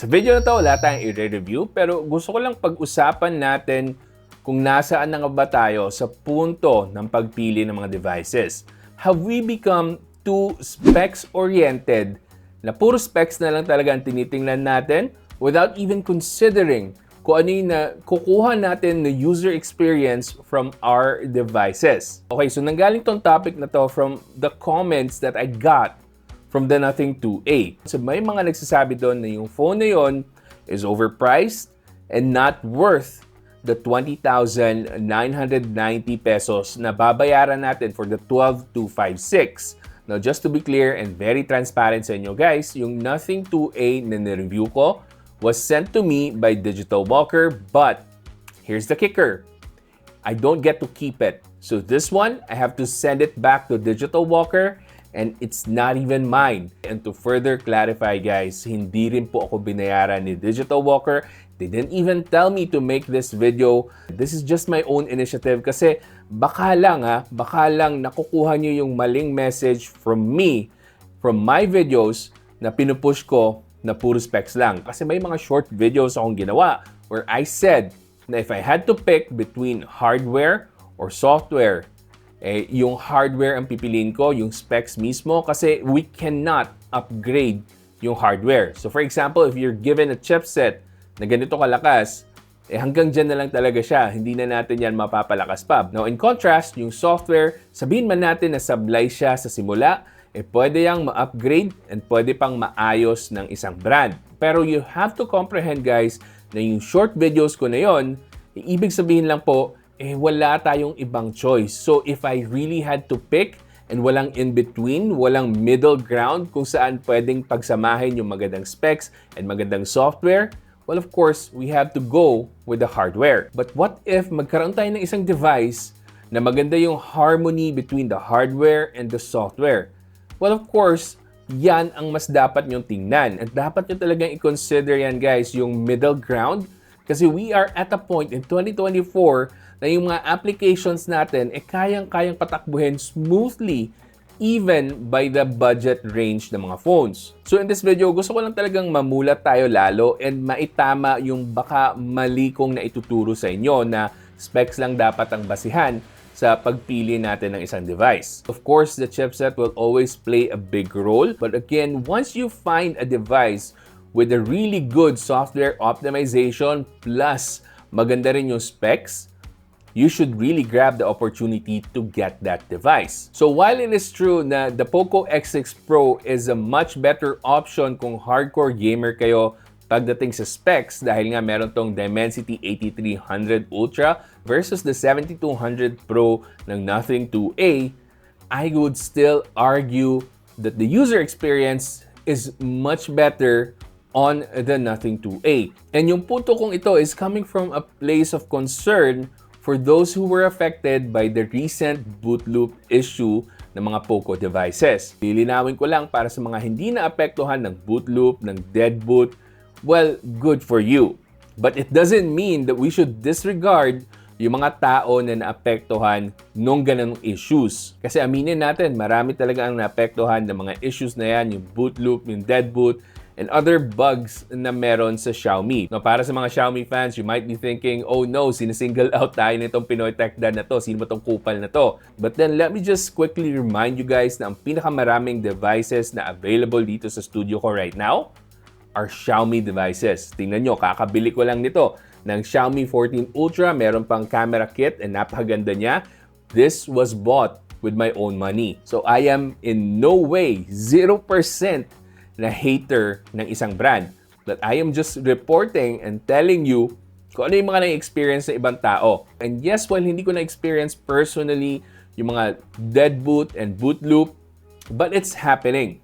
Sa video na to, wala tayong i-review pero gusto ko lang pag-usapan natin kung nasaan na nga ba tayo sa punto ng pagpili ng mga devices. Have we become too specs-oriented na puro specs na lang talaga ang tinitingnan natin without even considering kung ano yung kukuha natin na user experience from our devices? Okay, so nanggaling tong topic na to from the comments that I got from the Natin 2A. So may mga nagsasabi doon na yung phone na yon is overpriced and not worth the 20,990 pesos na babayaran natin for the 12256. Now, just to be clear and very transparent sa inyo guys, yung Natin 2A na nireview ko was sent to me by Digital Walker, but here's the kicker. I don't get to keep it. So this one, I have to send it back to Digital Walker and it's not even mine. And to further clarify guys, hindi rin po ako binayaran ni Digital Walker. They didn't even tell me to make this video. This is just my own initiative kasi baka lang nakukuha nyo yung maling message from me, from my videos na pinupush ko na puro specs lang. Kasi may mga short videos akong ginawa where I said na if I had to pick between hardware or software, yung hardware ang pipiliin ko, yung specs mismo, kasi we cannot upgrade yung hardware. So for example, if you're given a chipset na ganito kalakas, hanggang dyan na lang talaga siya. Hindi na natin yan mapapalakas pa. Now in contrast, yung software, sabihin man natin na sablay siya sa simula, pwede yang ma-upgrade and pwede pang maayos ng isang brand. Pero you have to comprehend guys, na yung short videos ko na yon, ibig sabihin lang po, wala tayong ibang choice. So if I really had to pick and walang in-between, walang middle ground kung saan pwedeng pagsamahin yung magandang specs and magandang software, well of course, we have to go with the hardware. But what if magkaroon tayo ng isang device na maganda yung harmony between the hardware and the software? Well of course, yan ang mas dapat nyong tingnan. At dapat nyo talagang i-consider yan guys, yung middle ground. Kasi we are at a point in 2024 na yung mga applications natin kayang-kayang patakbuhin smoothly even by the budget range ng mga phones. So in this video, gusto ko lang talagang mamulat tayo lalo and maitama yung baka mali kong naituturo sa inyo na specs lang dapat ang basihan sa pagpili natin ng isang device. Of course, the chipset will always play a big role. But again, once you find a device with a really good software optimization plus maganda rin yung specs, you should really grab the opportunity to get that device. So while it is true na the Poco X6 Pro is a much better option kung hardcore gamer kayo pagdating sa specs dahil nga meron tong Dimensity 8300 Ultra versus the 7200 Pro ng Natin 2A, I would still argue that the user experience is much better on the Natin 2A. And yung punto kong ito is coming from a place of concern for those who were affected by the recent boot loop issue ng mga Poco devices. Lilinawin ko lang para sa mga hindi naapektuhan ng boot loop, ng dead boot, well, good for you. But it doesn't mean that we should disregard yung mga tao na naapektuhan nung ganang issues. Kasi aminin natin, marami talaga ang naapektuhan ng mga issues na yan, yung boot loop, yung dead boot, and other bugs na meron sa Xiaomi. Now, para sa mga Xiaomi fans, you might be thinking, oh no, sinisingle out tayo nitong Pinoy Techdad na to. Sino ba tong kupal na to? But then, let me just quickly remind you guys na ang pinakamaraming devices na available dito sa studio ko right now are Xiaomi devices. Tingnan nyo, kakabili ko lang nito ng Xiaomi 14 Ultra. Meron pang camera kit and napakaganda niya. This was bought with my own money. So, I am in no way, 0% na hater ng isang brand. But I am just reporting and telling you kung ano yung mga na-experience ng ibang tao. And yes, while hindi ko na-experience personally yung mga dead boot and boot loop, but it's happening.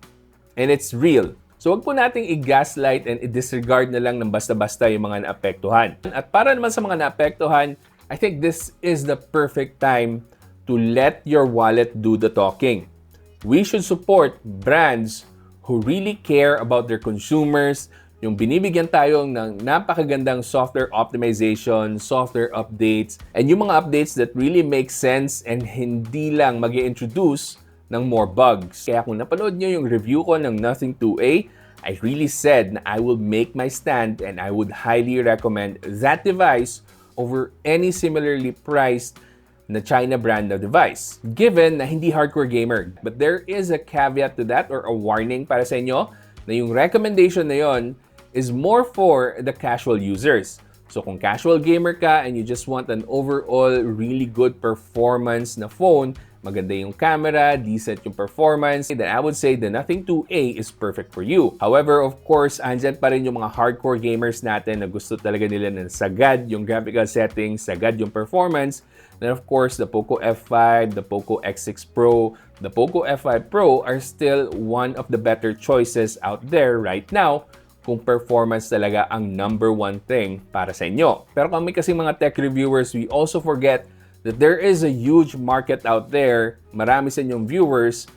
And it's real. So wag po nating i-gaslight and i-disregard na lang ng basta-basta yung mga naapektuhan. At para naman sa mga naapektuhan, I think this is the perfect time to let your wallet do the talking. We should support brands who really care about their consumers, yung binibigyan tayo ng napakagandang software optimization, software updates, and yung mga updates that really make sense and hindi lang mag-i-introduce ng more bugs. Kaya kung napanood nyo yung review ko ng Natin 2A, I really said na I will make my stand and I would highly recommend that device over any similarly priced na China brand na device, given na hindi hardcore gamer. But there is a caveat to that or a warning para sa inyo na yung recommendation na yon is more for the casual users. So kung casual gamer ka and you just want an overall really good performance na phone, maganda yung camera, decent yung performance, then I would say the Nothing 2A is perfect for you. However, of course, andyan pa rin yung mga hardcore gamers natin na gusto talaga nila na sagad yung graphical settings, sagad yung performance. Then of course, the Poco F5, the Poco X6 Pro, the Poco F5 Pro are still one of the better choices out there right now kung performance talaga ang number one thing para sa inyo. Pero kami kasi mga tech reviewers, we also forget that there is a huge market out there, marami sa inyong viewers,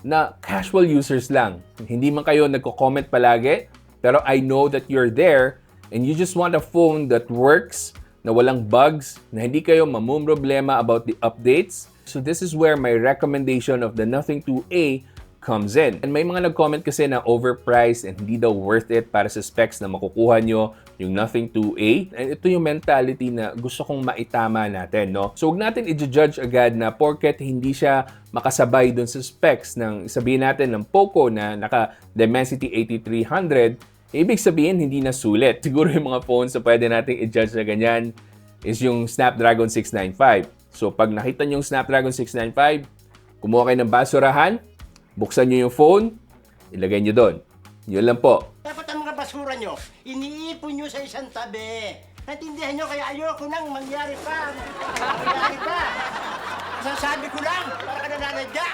na casual users lang. Hindi man kayo nagko-comment palagi, pero I know that you're there and you just want a phone that works, na walang bugs, na hindi kayo mamumroblema about the updates. So this is where my recommendation of the Nothing 2A comes in. And may mga nag-comment kasi na overpriced and hindi daw worth it para sa specs na makukuha nyo yung Nothing 2A. And ito yung mentality na gusto kong maitama natin, no? So huwag natin i-judge agad na porket hindi siya makasabay dun sa specs ng sabihin natin ng Poco na naka Dimensity 8300, ibig sabihin hindi na sulit. Siguro yung mga phones na pwede natin i-judge na ganyan is yung Snapdragon 695. So pag nakita nyo yung Snapdragon 695, kumuha kayo ng basurahan, buksan nyo yung phone, ilagay nyo doon. Yun lang po. Dapat ang mga basura nyo, iniipon nyo sa isang tabi. Natindihan nyo, kaya ayoko nang mangyari pa. Mangyari pa. Sasabi ko lang, para ka nananadya.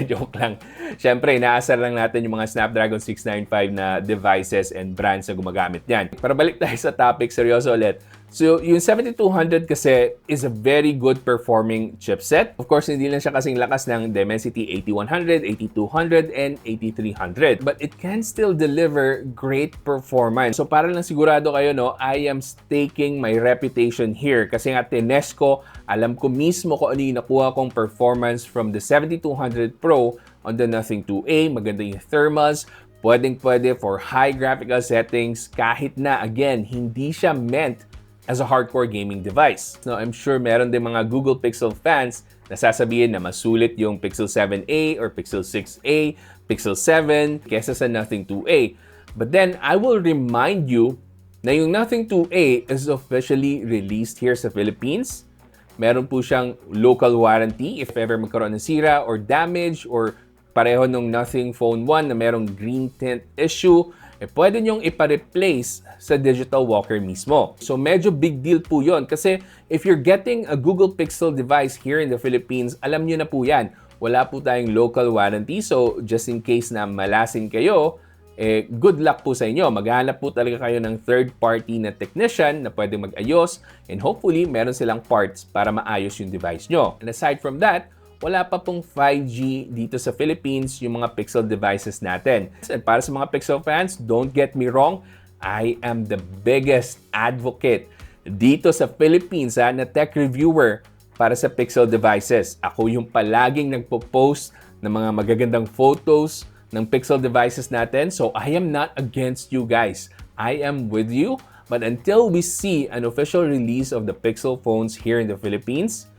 Joke lang. Siyempre, inaasar lang natin yung mga Snapdragon 695 na devices and brands na gumagamit niyan. Para balik tayo sa topic, seryoso ulit. So, yung 7200 kasi is a very good performing chipset. Of course, hindi lang siya kasing lakas ng Dimensity 8100, 8200, and 8300. But it can still deliver great performance. So, para lang sigurado kayo, no, I am staking my reputation here. Kasi nga, tinest ko, alam ko mismo kung ano yung nakuha kong performance from the 7200 Pro on the Nothing 2A. Maganda yung thermals. Pwedeng-pwede for high graphical settings. Kahit na, again, hindi siya meant as a hardcore gaming device. Now, I'm sure meron din mga Google Pixel fans na sasabihin na masulit yung Pixel 7a or Pixel 6a, Pixel 7 kesa sa Nothing 2a. But then, I will remind you na yung Nothing 2a is officially released here sa Philippines. Meron po siyang local warranty if ever magkaroon ng sira or damage or pareho nung Nothing Phone 1 na merong green tint issue, pwede nyong ipa-replace sa digital walker mismo. So medyo big deal po yon kasi if you're getting a Google Pixel device here in the Philippines, alam nyo na po yan. Wala po tayong local warranty, so just in case na malasing kayo, good luck po sa inyo. Maghahanap po talaga kayo ng third party na technician na pwede mag-ayos and hopefully meron silang parts para maayos yung device nyo. And aside from that, wala pa pong 5G dito sa Philippines yung mga Pixel devices natin. And para sa mga Pixel fans, don't get me wrong, I am the biggest advocate dito sa Philippines na tech reviewer para sa Pixel devices. Ako yung palaging nagpo-post ng mga magagandang photos ng Pixel devices natin. So I am not against you guys. I am with you. But until we see an official release of the Pixel phones here in the Philippines,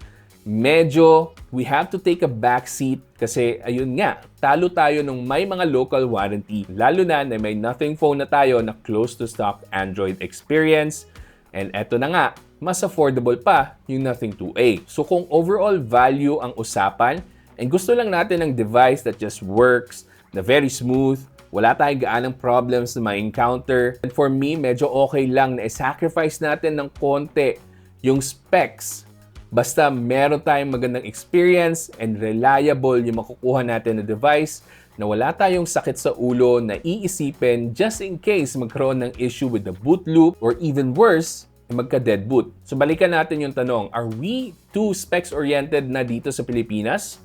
medyo we have to take a backseat kasi ayun nga, talo tayo nung may mga local warranty. Lalo na may Nothing phone na tayo na close to stock Android experience. And eto na nga, mas affordable pa yung Nothing 2A. So kung overall value ang usapan and gusto lang natin ng device that just works, na very smooth, wala tayong gaanang problems na ma-encounter. And for me, medyo okay lang na i-sacrifice natin ng konti yung specs. Basta meron tayong magandang experience and reliable yung makukuha natin na device na wala tayong sakit sa ulo na iisipin just in case magkaroon ng issue with the boot loop or even worse, magka-dead boot. So balikan natin yung tanong, are we too specs-oriented na dito sa Pilipinas?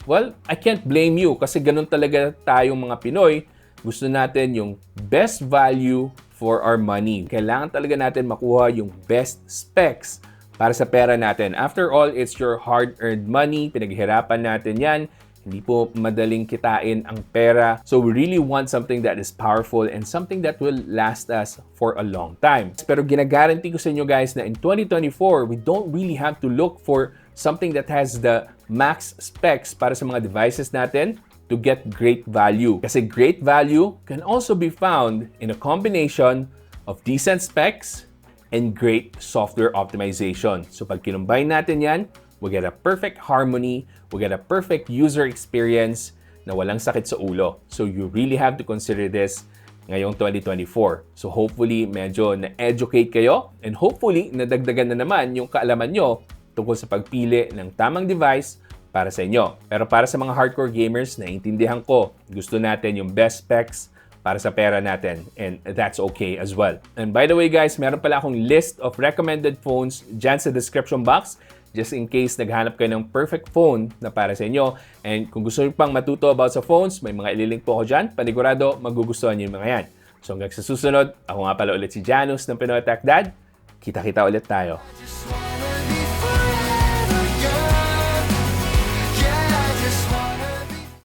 Well, I can't blame you kasi ganun talaga tayong mga Pinoy. Gusto natin yung best value for our money. Kailangan talaga natin makuha yung best specs para sa pera natin. After all, it's your hard-earned money. Pinaghirapan natin yan. Hindi po madaling kitain ang pera. So we really want something that is powerful and something that will last us for a long time. Pero ginaguarantee ko sa inyo guys na in 2024, we don't really have to look for something that has the max specs para sa mga devices natin to get great value. Kasi great value can also be found in a combination of decent specs and great software optimization. So pag kinumbine natin yan, we get a perfect harmony, we get a perfect user experience na walang sakit sa ulo. So you really have to consider this ngayong 2024. So hopefully medyo na-educate kayo and hopefully nadagdagan na naman yung kaalaman nyo tungkol sa pagpili ng tamang device para sa inyo. Pero para sa mga hardcore gamers, naiintindihan ko, gusto natin yung best specs para sa pera natin. And that's okay as well. And by the way guys, meron pala akong list of recommended phones dyan sa description box just in case naghanap kayo ng perfect phone na para sa inyo. And kung gusto nyo pang matuto about sa phones, may mga ililink po ako dyan. Panigurado, magugustuhan nyo yung mga yan. So hanggang sa susunod, ako nga pala ulit si Janus ng Pinoy Techdad. Kita-kita ulit tayo.